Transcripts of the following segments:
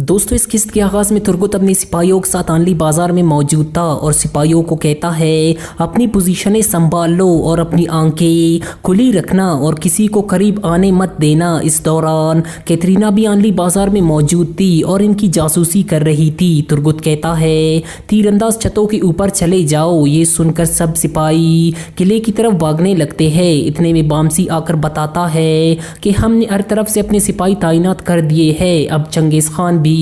دوستو اس قسط کے آغاز میں ترگت اپنے سپاہیوں کے ساتھ آنلی بازار میں موجود تھا اور سپاہیوں کو کہتا ہے اپنی پوزیشنیں سنبھال لو اور اپنی آنکھیں کھلی رکھنا اور کسی کو قریب آنے مت دینا۔ اس دوران کیترینا بھی آنلی بازار میں موجود تھی اور ان کی جاسوسی کر رہی تھی۔ ترگت کہتا ہے تیر انداز چھتوں کے اوپر چلے جاؤ۔ یہ سن کر سب سپاہی قلعے کی طرف بھاگنے لگتے ہیں۔ اتنے میں بامسی آ کر بتاتا ہے کہ ہم نے ہر طرف سے اپنے سپاہی تعینات کر دیے ہیں، اب چنگیز خان بھی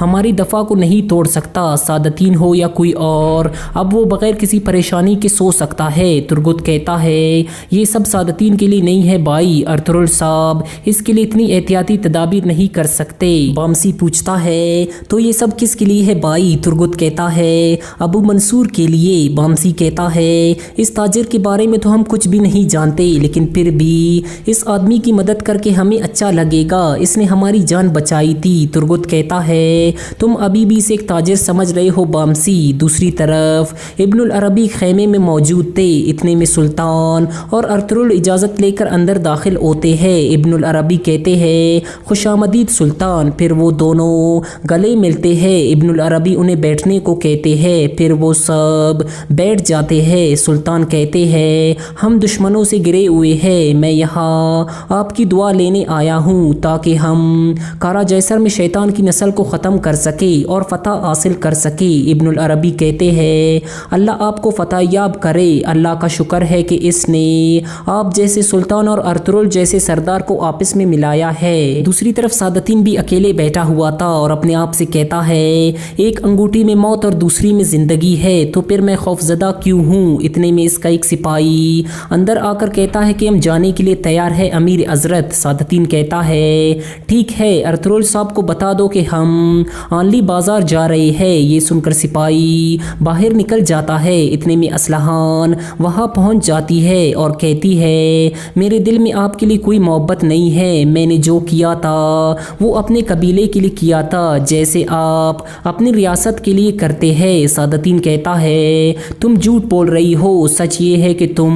ہماری دفاع کو نہیں توڑ سکتا، سعادتین ہو یا کوئی اور، اب وہ بغیر کسی پریشانی کے سو سکتا ہے۔ ترگت کہتا ہے یہ سب سعادتین کے لیے نہیں ہے بھائی، ارطغرل صاحب اس کے لیے اتنی احتیاطی تدابیر نہیں کر سکتے۔ بامسی پوچھتا ہے تو یہ سب کس کے لیے ہے بھائی؟ ترگت کہتا ہے ابو منصور کے لیے۔ بامسی کہتا ہے اس تاجر کے بارے میں تو ہم کچھ بھی نہیں جانتے، لیکن پھر بھی اس آدمی کی مدد کر کے ہمیں اچھا لگے گا، اس نے ہماری جان بچائی تھی۔ ترگت کہتا ہے تم ابھی بھی اسے ایک تاجر سمجھ رہے ہو بامسی۔ دوسری طرف ابن العربی خیمے میں موجود تھے۔ اتنے میں سلطان اور ارطغرل اجازت لے کر اندر داخل ہوتے ہیں۔ ابن العربی کہتے ہیں خوش آمدید سلطان، پھر وہ دونوں گلے ملتے ہیں۔ ابن العربی انہیں بیٹھنے کو کہتے ہیں، پھر وہ سب بیٹھ جاتے ہیں۔ سلطان کہتے ہیں ہم دشمنوں سے گرے ہوئے ہیں، میں یہاں آپ کی دعا لینے آیا ہوں تاکہ ہم کارا جیسر میں شیطان کی نسل کو ختم کر سکے اور فتح حاصل کر سکے۔ ابن العربی کہتے ہیں اللہ آپ کو فتح یاب کرے، اللہ کا شکر ہے کہ اس نے آپ جیسے سلطان اور ارطغرل جیسے سردار کو آپس میں ملایا ہے۔ دوسری طرف سعادتین بھی اکیلے بیٹھا ہوا تھا اور اپنے آپ سے کہتا ہے ایک انگوٹھی میں موت اور دوسری میں زندگی ہے، تو پھر میں خوفزدہ کیوں ہوں؟ اتنے میں اس کا ایک سپاہی اندر آ کر کہتا ہے کہ ہم جانے کے لیے تیار ہے امیر حضرت۔ سعادتین کہتا ہے ٹھیک ہے، ارطغرل صاحب کو بتا دو کہ ہم آنلی بازار جا رہے ہیں۔ یہ سن کر سپاہی باہر نکل جاتا ہے۔ اتنے میں اسلحان وہاں پہنچ جاتی ہے اور کہتی ہے میرے دل میں آپ کے لیے کوئی محبت نہیں ہے، میں نے جو کیا تھا وہ اپنے قبیلے کے لیے کیا تھا، جیسے آپ اپنی ریاست کے لیے کرتے ہیں۔ سعادتین کہتا ہے تم جھوٹ بول رہی ہو، سچ یہ ہے کہ تم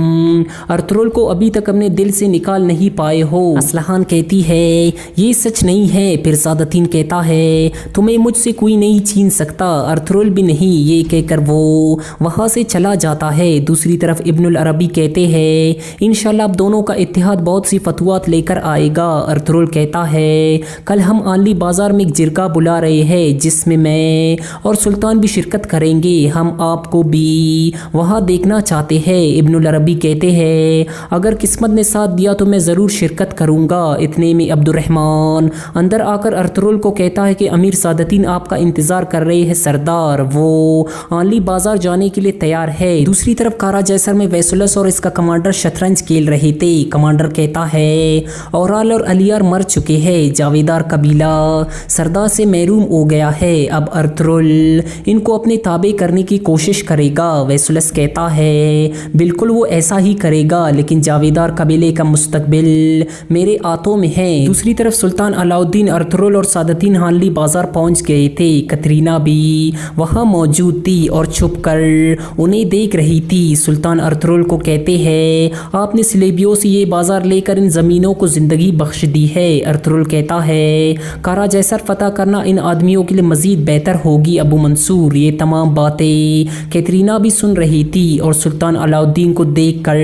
ارطغرل کو ابھی تک اپنے دل سے نکال نہیں پائے ہو۔ اسلحان کہتی ہے یہ سچ نہیں ہے۔ پھر سعادتین کہتا ہے تمہیں مجھ سے کوئی نہیں چھین سکتا، ارطغرل بھی نہیں۔ یہ کہہ کر وہ وہاں سے چلا جاتا ہے۔ دوسری طرف ابن العربی کہتے ہیں انشاءاللہ اب دونوں کا اتحاد بہت سی فتوحات لے کر آئے گا۔ ارطغرل کہتا ہے کل ہم آنلی بازار میں ایک جرگہ بلا رہے ہیں جس میں اور سلطان بھی شرکت کریں گے، ہم آپ کو بھی وہاں دیکھنا چاہتے ہیں۔ ابن العربی کہتے ہیں اگر قسمت نے ساتھ دیا تو میں ضرور شرکت کروں گا۔ اتنے میں عبد الرحمن اندر آ کر ارطغرل کو کہتا ہے کہ امیر سعادتین آپ کا انتظار کر رہے ہیں سردار، وہ آنلی بازار جانے کے لیے تیار ہے۔ دوسری طرف کارا جیسر میں ویسولس اور اس کا کمانڈر شطرنج کھیل رہے تھے۔ کمانڈر کہتا ہے اورال اور علیار مر چکے ہیں، جاویدار قبیلہ سردار سے محروم ہو گیا ہے، اب ارطغرل ان کو اپنے تابع کرنے کی کوشش کرے گا۔ ویسولس کہتا ہے بالکل وہ ایسا ہی کرے گا، لیکن جاویدار قبیلے کا مستقبل میرے ہاتھوں میں ہے۔ دوسری طرف سلطان علاؤالدین ارطغرل اور سعادتین آنلی بازار پہنچ گئے تھے۔ کترینا بھی وہاں موجود تھی اور چھپ کر انہیں دیکھ رہی تھی۔ سلطان ارطغرل کو کہتے ہیں آپ نے سلیبیوں سے یہ بازار لے کر ان زمینوں کو زندگی بخش دی ہے۔ ارطغرل کہتا ہے کارا جیسر فتح کرنا ان آدمیوں کے لیے مزید بہتر ہوگی ابو منصور۔ یہ تمام باتیں کترینا بھی سن رہی تھی اور سلطان علاؤالدین کو دیکھ کر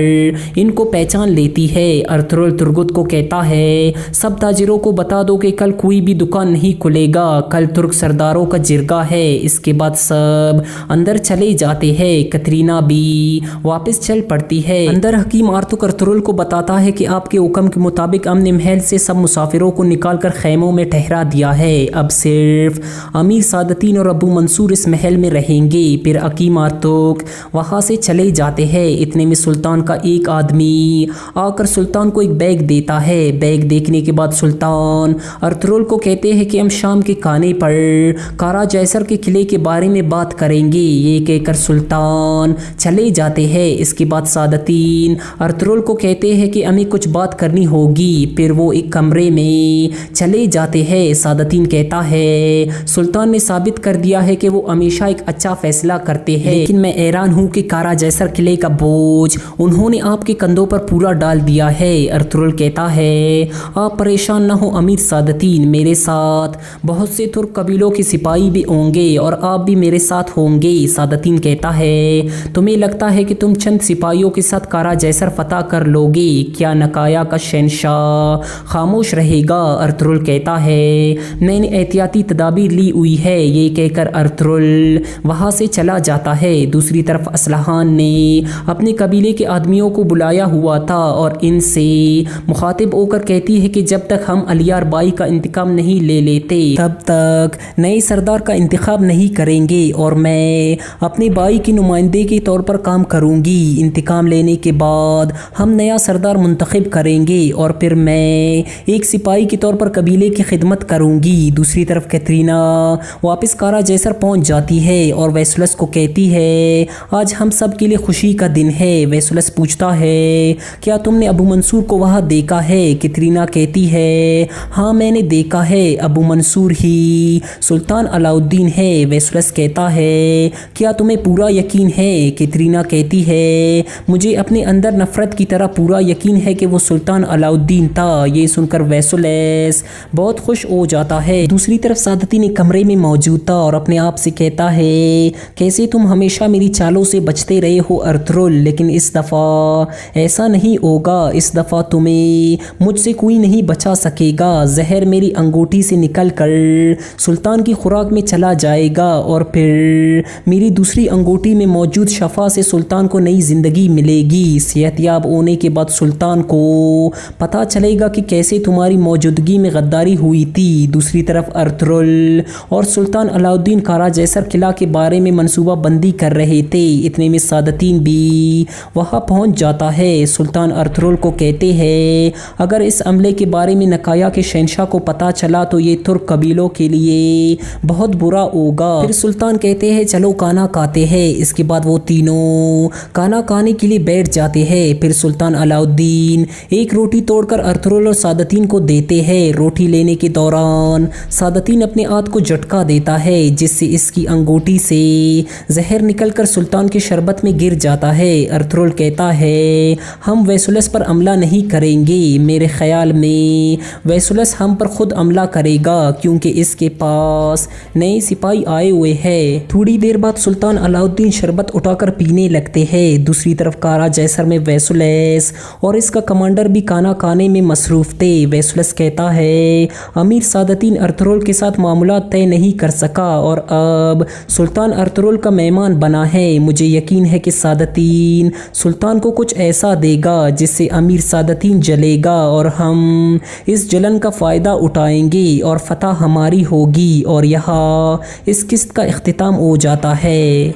ان کو پہچان لیتی ہے۔ ارطغرل ترگت کو کہتا ہے سب تاجروں کو بتا دو کہ کل کوئی بھی دکان نہیں کھلے گا، کل ترک سرداروں کا جرگہ ہے۔ اس کے بعد سب اندر چلے جاتے ہیں۔ کترینا بھی واپس چل پڑتی ہے۔ اندر حکیم آرتک ارطغرل کو بتاتا ہے کہ آپ کے حکم کے مطابق ہم نے محل سے سب مسافروں کو نکال کر خیموں میں ٹھہرا دیا ہے، اب صرف امیر سعادتین اور ابو منصور اس محل میں رہیں گے۔ پھر حکیم آرتک وہاں سے چلے جاتے ہیں۔ اتنے میں سلطان کا ایک آدمی آ کر سلطان کو ایک بیگ دیتا ہے۔ بیگ دیکھنے کے بعد سلطان ارطغرل کو کہتے ہیں کہ ہم شام کے کھانے پر کارا جیسر کے قلعے کے بارے میں بات کریں گے۔ یہ کہہ کر سلطان چلے جاتے ہیں۔ اس کے بعد سعادتین ارطغرل کو کہتے ہیں کہ ہمیں کچھ بات کرنی ہوگی، پھر وہ ایک کمرے میں چلے جاتے ہیں۔ سعادتین کہتا ہے سلطان نے ثابت کر دیا ہے کہ وہ ہمیشہ ایک اچھا فیصلہ کرتے ہیں، لیکن میں حیران ہوں کہ کارا جیسر قلعے کا بوجھ انہوں نے آپ کے کندھوں پر پورا ڈال دیا ہے۔ ارطغرل کہتا ہے آپ پریشان نہ ہو امیر سعادتین، میرے ساتھ بہت سے ترک قبیلوں کے سپاہی بھی ہوں گے اور آپ بھی میرے ساتھ ہوں گے۔ سادتین کہتا ہے تمہیں لگتا ہے کہ تم چند سپاہیوں کے ساتھ کارا جیسر فتح کر لو گے؟ کیا نکایا کا شہنشاہ خاموش رہے گا؟ ارطغرل کہتا ہے میں نے احتیاطی تدابیر لی ہوئی ہے۔ یہ کہہ کر ارطغرل وہاں سے چلا جاتا ہے۔ دوسری طرف اسلحان نے اپنے قبیلے کے آدمیوں کو بلایا ہوا تھا اور ان سے مخاطب ہو کر کہتی ہے کہ جب تک ہم علیار بائی کا انتقام نہیں لے لیتے تب تک نئے سردار کا انتخاب نہیں کریں گے، اور میں اپنے بائی کی نمائندے کے طور پر کام کروں گی۔ انتقام لینے کے بعد ہم نیا سردار منتخب کریں گے اور پھر میں ایک سپاہی کے طور پر قبیلے کی خدمت کروں گی۔ دوسری طرف کیترینا واپس کارا جیسر پہنچ جاتی ہے اور ویسولس کو کہتی ہے آج ہم سب کے لیے خوشی کا دن ہے۔ ویسولس پوچھتا ہے کیا تم نے ابو منصور کو وہاں دیکھا ہے؟ کیترینا کہتی ہے ہاں میں نے دیکھا ہے، ابو منصور ہی سلطان علاء الدین ہے۔ ویسولس کہتا ہے کیا تمہیں پورا یقین ہے؟ کیترینا کہتی ہے مجھے اپنے اندر نفرت کی طرح پورا یقین ہے کہ وہ سلطان علاء الدین تھا۔ یہ سن کر ویسولس بہت خوش ہو جاتا ہے۔ دوسری طرف سادتین ایک کمرے میں موجود تھا اور اپنے آپ سے کہتا ہے کیسے تم ہمیشہ میری چالوں سے بچتے رہے ہو ارطغرل، لیکن اس دفعہ ایسا نہیں ہوگا۔ اس دفعہ تمہیں مجھ سے کوئی نہیں بچا سکے گا۔ زہر میری انگوٹھی سے نکل کر سلطان کی خوراک میں چلا جائے گا اور پھر میری دوسری انگوٹھی میں موجود شفا سے سلطان کو نئی زندگی ملے گی۔ صحت یاب ہونے کے بعد سلطان کو پتہ چلے گا کہ کیسے تمہاری موجودگی میں غداری ہوئی تھی۔ دوسری طرف ارطغرل اور سلطان علاء الدین کارا جیسر قلعہ کے بارے میں منصوبہ بندی کر رہے تھے۔ اتنے میں سادتین بھی وہاں پہنچ جاتا ہے۔ سلطان ارطغرل کو کہتے ہیں اگر اس عملے کے بارے میں نکایا کے شہنشاہ کو پتہ چلا تو یہ ترک قبیلوں کے لیے بہت برا ہوگا۔ پھر سلطان کہتے ہیں چلو کھانا کھاتے ہیں۔ اس کے بعد وہ تینوں کھانا کھانے کے لیے بیٹھ جاتے ہیں۔ پھر سلطان علاء الدین ایک روٹی توڑ کر ارطغرل اور سادتین کو دیتے ہیں۔ روٹی لینے کے دوران سادتین اپنے ہاتھ کو جھٹکا دیتا ہے جس سے اس کی انگوٹھی سے زہر نکل کر سلطان کے شربت میں گر جاتا ہے۔ ارطغرل کہتا ہے ہم ویسولس پر حملہ نہیں کریں گے، میرے خیال میں ویسولس ہم پر خود حملہ کرے گا کیونکہ اس کے پاس نئے سپاہی آئے ہوئے ہیں۔ تھوڑی دیر بعد سلطان علاء الدین شربت اٹھا کر پینے لگتے ہیں۔ دوسری طرف کارا جیسر میں ویسولس اور اس کا کمانڈر بھی کھانا کھانے میں مصروف تھے۔ ویسولس کہتا ہے امیر سادتین ارطغرل کے ساتھ معاملات طے نہیں کر سکا اور اب سلطان ارطغرل کا مہمان بنا ہے۔ مجھے یقین ہے کہ سادتین سلطان کو کچھ ایسا دے گا جس سے امیر سادتین جلے گا اور ہم اس جلن کا فائدہ اٹھائیں گے اور فتح ہماری ہوگی۔ اور یہاں اس قسط کا اختتام ہو جاتا ہے۔